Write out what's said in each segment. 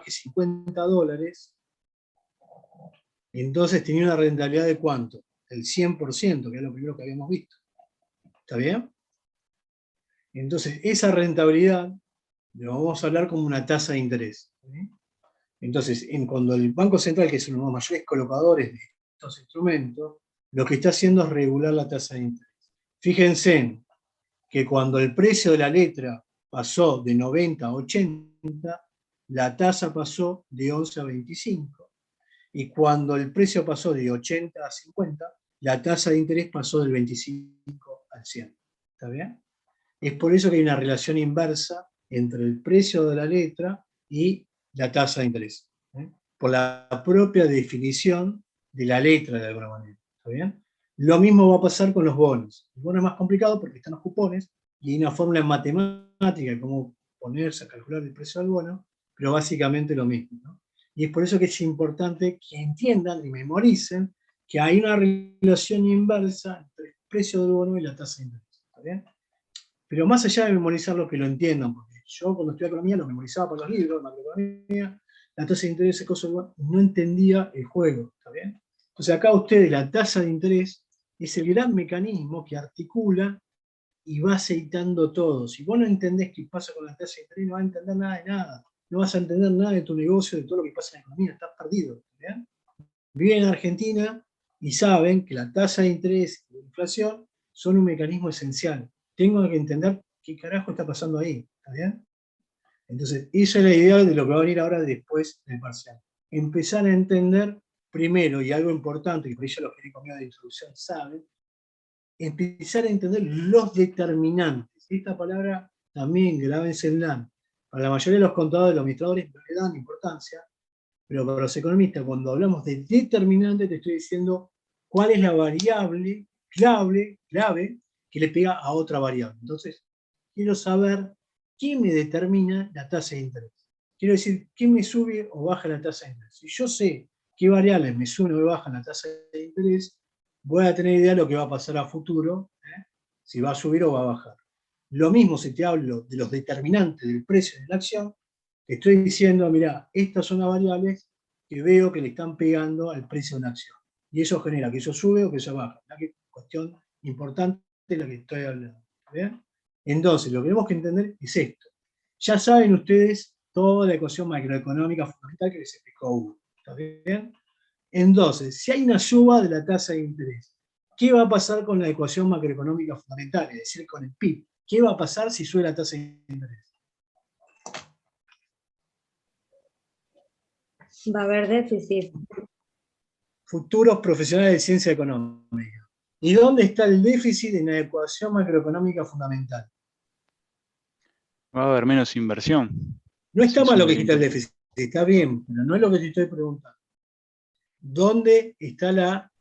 que $50, entonces tenía una rentabilidad de ¿cuánto? El 100%, que es lo primero que habíamos visto. ¿Está bien? Entonces, esa rentabilidad lo vamos a hablar como una tasa de interés. ¿Sí? Entonces, cuando el Banco Central, que es uno de los mayores colocadores de estos instrumentos, lo que está haciendo es regular la tasa de interés. Fíjense que cuando el precio de la letra pasó de 90 a 80, la tasa pasó de 11 a 25. Y cuando el precio pasó de 80 a 50, la tasa de interés pasó del 25 al 100. ¿Está bien? Es por eso que hay una relación inversa entre el precio de la letra y la tasa de interés. ¿Eh? Por la propia definición de la letra, de alguna manera. ¿Está bien? Lo mismo va a pasar con los bonos. El bono es más complicado porque están los cupones y hay una fórmula en matemática de cómo ponerse a calcular el precio del bono, pero básicamente lo mismo, ¿no? Y es por eso que es importante que entiendan y memoricen que hay una relación inversa entre el precio del bono y la tasa de interés. ¿Está bien? Pero más allá de memorizarlo, que lo entiendan, porque yo cuando estudiaba economía lo memorizaba por los libros, macroeconomía, la tasa de interés, cosas, no entendía el juego, ¿está bien? Entonces acá ustedes, la tasa de interés es el gran mecanismo que articula y va aceitando todo. Si vos no entendés qué pasa con la tasa de interés, no vas a entender nada de nada. No vas a entender nada de tu negocio, de todo lo que pasa en la economía, estás perdido. ¿Está bien? Viven en Argentina y saben que la tasa de interés y la inflación son un mecanismo esencial. Tengo que entender qué carajo está pasando ahí, ¿está bien? Entonces, esa es la idea de lo que va a venir ahora después del parcial. Empezar a entender primero, y algo importante, que por eso los que conmigo de introducción saben, empezar a entender los determinantes. Esta palabra también grábensela. Para la mayoría de los contadores, los administradores no le dan importancia, pero para los economistas, cuando hablamos de determinante, te estoy diciendo cuál es la variable clave que le pega a otra variable. Entonces, quiero saber qué me determina la tasa de interés. Quiero decir, qué me sube o baja la tasa de interés. Si yo sé qué variables me suben o me bajan la tasa de interés, voy a tener idea de lo que va a pasar a futuro, si va a subir o va a bajar. Lo mismo si te hablo de los determinantes del precio de la acción, te estoy diciendo, mira, estas son las variables que veo que le están pegando al precio de una acción. Y eso genera que eso sube o que eso baja. La cuestión importante de la que estoy hablando. ¿Bien? Entonces, lo que tenemos que entender es esto. Ya saben ustedes toda la ecuación macroeconómica fundamental que les explicó Hugo. ¿Está bien? Entonces, si hay una suba de la tasa de interés, ¿qué va a pasar con la ecuación macroeconómica fundamental? Es decir, con el PIB. ¿Qué va a pasar si sube la tasa de interés? Va a haber déficit. Futuros profesionales de ciencia económica. ¿Y dónde está el déficit en la ecuación macroeconómica fundamental? Va a haber menos inversión. No está Si mal lo sube que el quita el interés. déficit, está bien, pero no es lo que te estoy preguntando. ¿Dónde está la...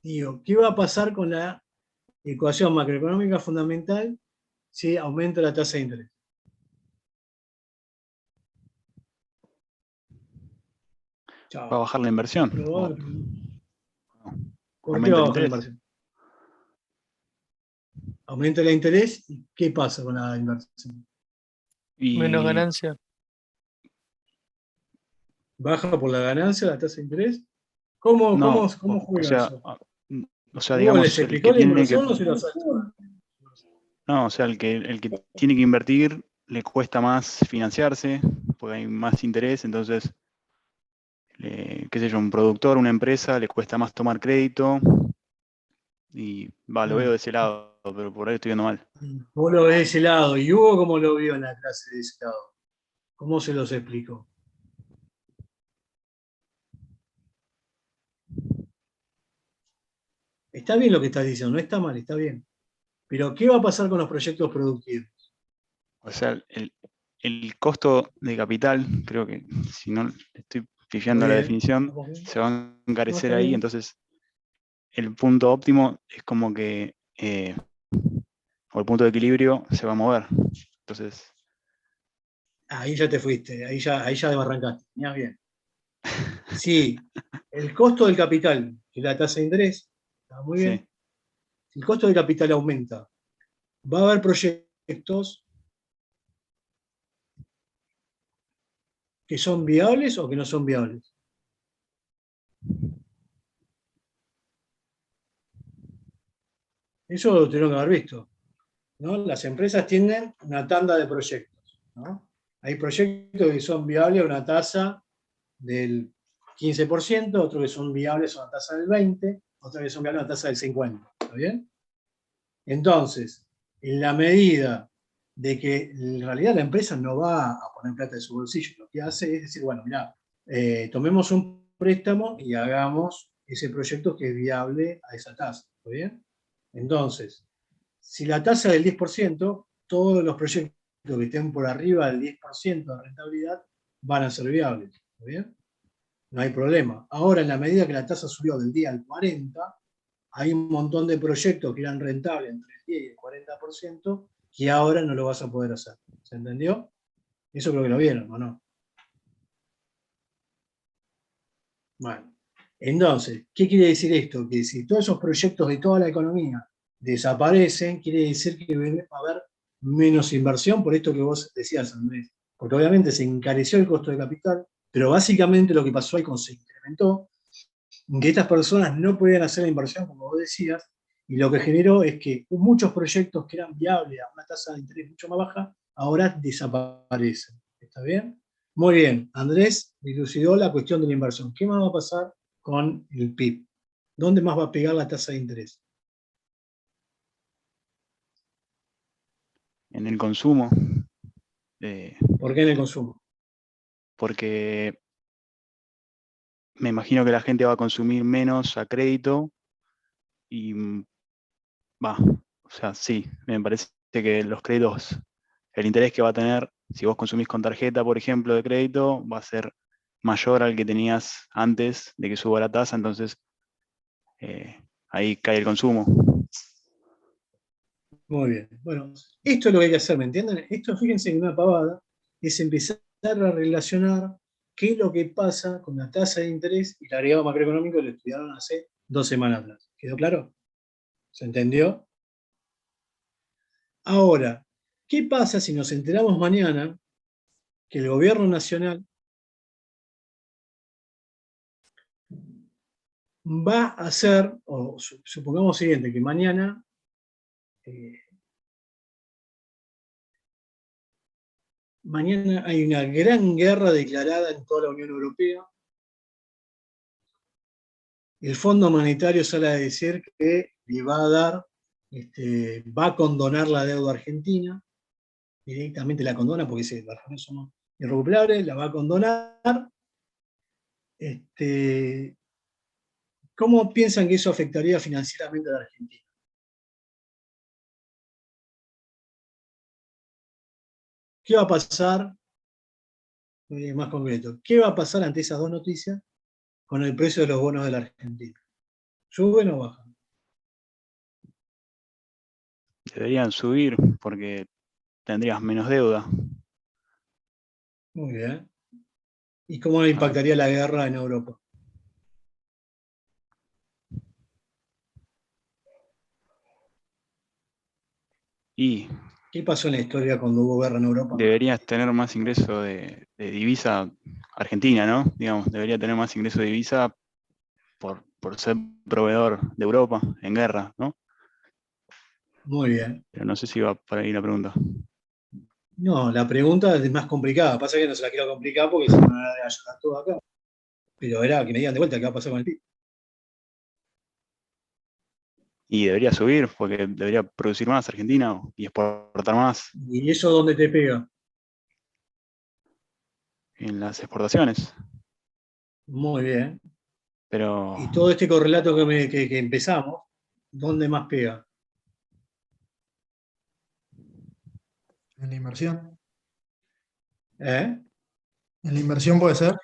Digo, ¿qué va a pasar con la ecuación macroeconómica fundamental si aumenta la tasa de interés? Va a Chao. bajar la inversión. ¿Por qué va Aumenta a el bajar la interés. inversión? Aumenta el interés y ¿qué pasa con la inversión? Menos Y ganancia. ¿Baja por la ganancia la tasa de interés? ¿Cómo no, o juega sea, eso? digamos, ¿Les el explicó que la tiene que, inversión o se los no, o sea, el que tiene que invertir le cuesta más financiarse, porque hay más interés, entonces, qué sé yo, un productor, una empresa, le cuesta más tomar crédito, y lo veo de ese lado, pero por ahí estoy viendo mal. Vos lo ves de ese lado. ¿Y Hugo cómo lo vio en la clase de ese lado? ¿Cómo se los explicó? Está bien lo que estás diciendo, no está mal, está bien. Pero ¿qué va a pasar con los proyectos productivos? O sea, el costo de capital, creo que si no estoy ¿Está pifiando la bien? definición, ¿Estamos bien? se va a No, encarecer está ahí, bien. entonces el punto óptimo es como que, o el punto de equilibrio se va a mover. Entonces, Ahí ya te fuiste, ahí ya arrancaste. Ya bien. Sí, el costo del capital, que es la tasa de interés, está muy sí. bien. Si el costo del capital aumenta, va a haber proyectos que son viables o que no son viables. Eso lo tenemos que haber visto, ¿no? Las empresas tienen una tanda de proyectos, ¿no? Hay proyectos que son viables a una tasa del 15%, otros que son viables a una tasa del 20%, otros que son viables a una tasa del 50%. ¿Está bien? Entonces, en la medida de que en realidad la empresa no va a poner plata de su bolsillo, lo que hace es decir, bueno, mirá, tomemos un préstamo y hagamos ese proyecto que es viable a esa tasa. ¿Está bien? Entonces, si la tasa es del 10%, todos los proyectos que estén por arriba del 10% de rentabilidad van a ser viables. ¿Está bien? No hay problema. Ahora, en la medida que la tasa subió del 10 al 40%, hay un montón de proyectos que eran rentables entre el 10 y el 40% que ahora no lo vas a poder hacer. ¿Se entendió? Eso creo que lo vieron, ¿o no? Bueno, entonces, ¿qué quiere decir esto? Que si todos esos proyectos de toda la economía desaparecen, quiere decir que va a haber menos inversión, por esto que vos decías, Andrés. Porque obviamente se encareció el costo de capital, pero básicamente lo que pasó ahí cuando se incrementó, que estas personas no podían hacer la inversión, como vos decías, y lo que generó es que muchos proyectos que eran viables a una tasa de interés mucho más baja, ahora desaparecen. ¿Está bien? Muy bien, Andrés dilucidó la cuestión de la inversión. ¿Qué más va a pasar con el PIB? ¿Dónde más va a pegar la tasa de interés? En el consumo. ¿Por qué en el consumo? Porque me imagino que la gente va a consumir menos a crédito y o sea, sí, me parece que los créditos, el interés que va a tener, si vos consumís con tarjeta, por ejemplo, de crédito, va a ser mayor al que tenías antes de que suba la tasa, entonces ahí cae el consumo. Muy bien. Bueno, esto es lo que hay que hacer, ¿me entienden? Esto, fíjense, en una pavada, es empezar a relacionar qué es lo que pasa con la tasa de interés y el agregado macroeconómico que lo estudiaron hace 2 semanas atrás. ¿Quedó claro? ¿Se entendió? Ahora, ¿qué pasa si nos enteramos mañana que el gobierno nacional va a hacer, o supongamos lo siguiente, que mañana mañana hay una gran guerra declarada en toda la Unión Europea? El Fondo Monetario sale a decir que le va a dar, va a condonar la deuda argentina, directamente la condona porque dice, las razones son irrecuperables, la va a condonar. ¿Cómo piensan que eso afectaría financieramente a la Argentina? ¿Qué va a pasar? Más concreto, ¿qué va a pasar ante esas dos noticias con el precio de los bonos de la Argentina? ¿Suben o bajan? Deberían subir porque tendrías menos deuda. Muy bien. ¿Y cómo impactaría la guerra en Europa? Y ¿Qué pasó en la historia cuando hubo guerra en Europa? deberías tener más ingreso de divisa argentina, ¿no? Digamos, debería tener más ingreso de divisa por ser proveedor de Europa en guerra, ¿no? Muy bien. Pero no sé si va por ahí la pregunta. No, la pregunta es más complicada. Pasa que no se la quiero complicar porque se me van a ayudar todo acá. Pero era que me digan de vuelta qué va a pasar con el PIB. Y debería subir porque debería producir más Argentina y exportar más ¿Y eso dónde te pega? en las exportaciones. Muy bien. Pero Y todo este correlato que empezamos, ¿dónde más pega? En la inversión. ¿Eh? En la inversión puede ser,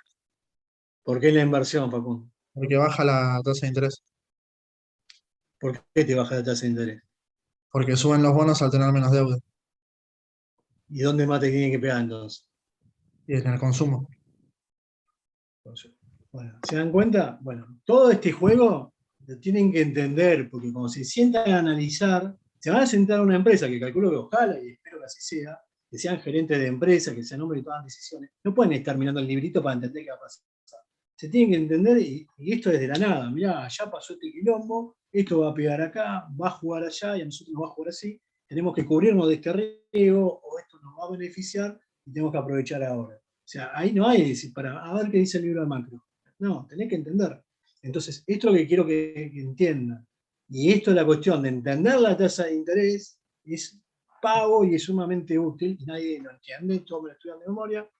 ¿Por qué la inversión, Facundo? porque baja la tasa de interés. ¿Por qué te baja la tasa de interés? Porque suben los bonos al tener menos deuda. ¿Y dónde más te tiene que pegar entonces? Y en el consumo. Bueno, ¿se dan cuenta? Bueno, todo este juego lo tienen que entender, porque cuando se sientan a analizar, se van a sentar a una empresa que calculo que ojalá, y espero que así sea, que sean gerentes de empresa, que sean hombres que toman decisiones, no pueden estar mirando el librito para entender qué va a pasar. Se tienen que entender, y esto es de la nada, mirá, ya pasó este quilombo, esto va a pegar acá, va a jugar allá, y a nosotros nos va a jugar así, tenemos que cubrirnos de este riesgo, o esto nos va a beneficiar, y tenemos que aprovechar ahora. O sea, ahí no hay decir, a ver qué dice el libro de macro. No, tenés que entender. Entonces, esto es lo que quiero que entiendan. Y esto es la cuestión de entender la tasa de interés, es pago y es sumamente útil, y nadie lo entiende, todos me lo estudian de memoria,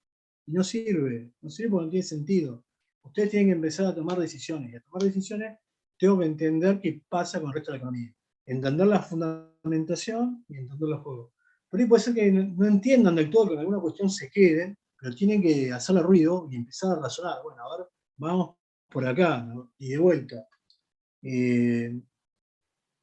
y no sirve porque no tiene sentido. Ustedes tienen que empezar a tomar decisiones, y a tomar decisiones tengo que entender qué pasa con el resto de la economía. Entender la fundamentación y entender los juegos. Por ahí puede ser que no entiendan del todo, que en alguna cuestión se queden, pero tienen que hacerle ruido y empezar a razonar. Bueno, a ver, vamos por acá, ¿no? Y de vuelta.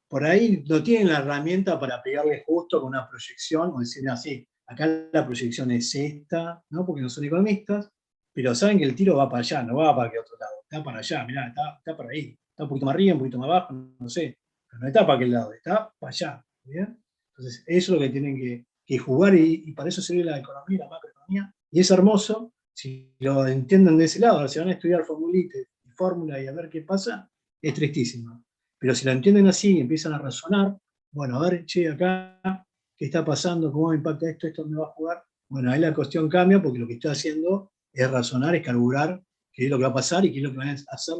Por ahí no tienen la herramienta para pegarle justo con una proyección o decir, así, acá la proyección es esta, ¿no? Porque no son economistas, pero saben que el tiro va para allá, no va para aquel otro lado, está para allá, mirá, está para ahí, está un poquito más arriba, un poquito más abajo, no sé, pero no está para aquel lado, está para allá, ¿bien? Entonces, eso es lo que tienen que jugar y para eso sirve la economía, la macroeconomía, y es hermoso, si lo entienden de ese lado, ahora si van a estudiar formulitas y fórmula y a ver qué pasa, es tristísimo. Pero si lo entienden así y empiezan a razonar, bueno, a ver, che, acá, ¿qué está pasando? ¿Cómo me impacta esto? ¿Esto me va a jugar? Bueno, ahí la cuestión cambia porque lo que estoy haciendo es razonar, es carburar qué es lo que va a pasar y qué es lo que van a hacer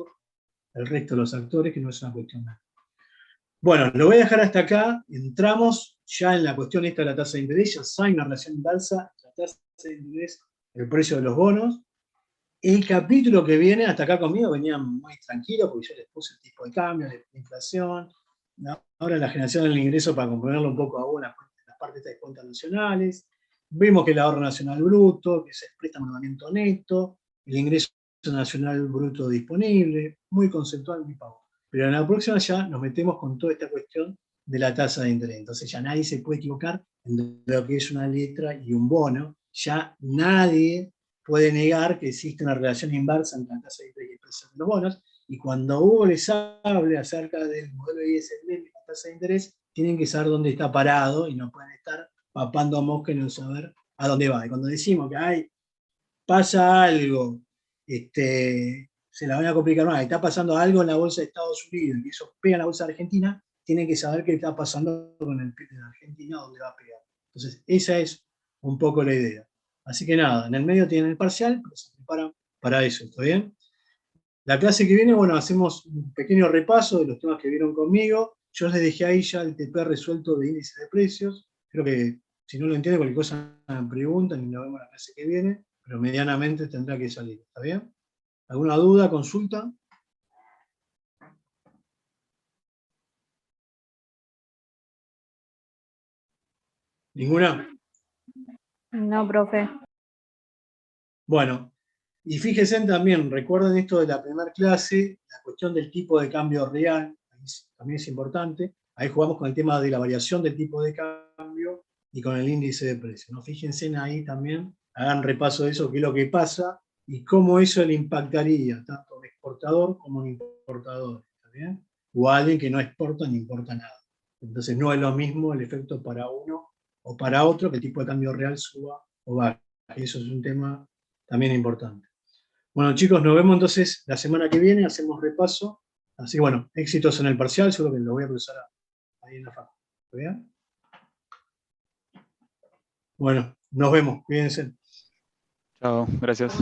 el resto de los actores, que no es una cuestión nada. Bueno, lo voy a dejar hasta acá. Entramos ya en la cuestión esta de la tasa de interés. Ya saben la relación inversa, la tasa de interés, el precio de los bonos. El capítulo que viene, hasta acá conmigo, venía muy tranquilo porque yo les puse el tipo de cambio, la inflación, ¿no? Ahora la generación del ingreso para componerlo un poco a vos, las partes de cuentas nacionales. Vimos que el ahorro nacional bruto, que es el préstamo de movimiento neto, el ingreso nacional bruto disponible, muy conceptual, muy pago. Pero en la próxima ya nos metemos con toda esta cuestión de la tasa de interés. Entonces ya nadie se puede equivocar en lo que es una letra y un bono. Ya nadie puede negar que existe una relación inversa entre la tasa de interés y el precio de los bonos, y cuando Hugo les hable acerca del modelo de ISM y la tasa de interés, tienen que saber dónde está parado y no pueden estar papando mosca y no saber a dónde va. Y cuando decimos que pasa algo, se la van a complicar más, está pasando algo en la bolsa de Estados Unidos y eso pega en la bolsa de Argentina, tienen que saber qué está pasando con el PIB de Argentina, dónde va a pegar. Entonces, esa es un poco la idea. Así que nada, en el medio tienen el parcial, pero se preparan para eso, ¿está bien? La clase que viene, bueno, hacemos un pequeño repaso de los temas que vieron conmigo. Yo les dejé ahí ya el TP resuelto de índice de precios. Creo que si no lo entienden, cualquier cosa me preguntan y nos vemos la clase que viene, pero medianamente tendrá que salir, ¿está bien? ¿Alguna duda, consulta? ¿Ninguna? No, profe. Bueno, y fíjense también, recuerden esto de la primera clase, la cuestión del tipo de cambio real, también es importante. Ahí jugamos con el tema de la variación del tipo de cambio y con el índice de precio, ¿no? Fíjense ahí también, hagan repaso de eso, qué es lo que pasa y cómo eso le impactaría tanto a un exportador como a un importador, ¿está bien? O a alguien que no exporta ni importa nada. Entonces no es lo mismo el efecto para uno o para otro, que el tipo de cambio real suba o baje. Eso es un tema también importante. Bueno, chicos, nos vemos entonces la semana que viene, hacemos repaso. Así que bueno, éxitos en el parcial, seguro que lo voy a cruzar ahí en la facu. ¿Está bien? Bueno, nos vemos, cuídense. Chao, gracias.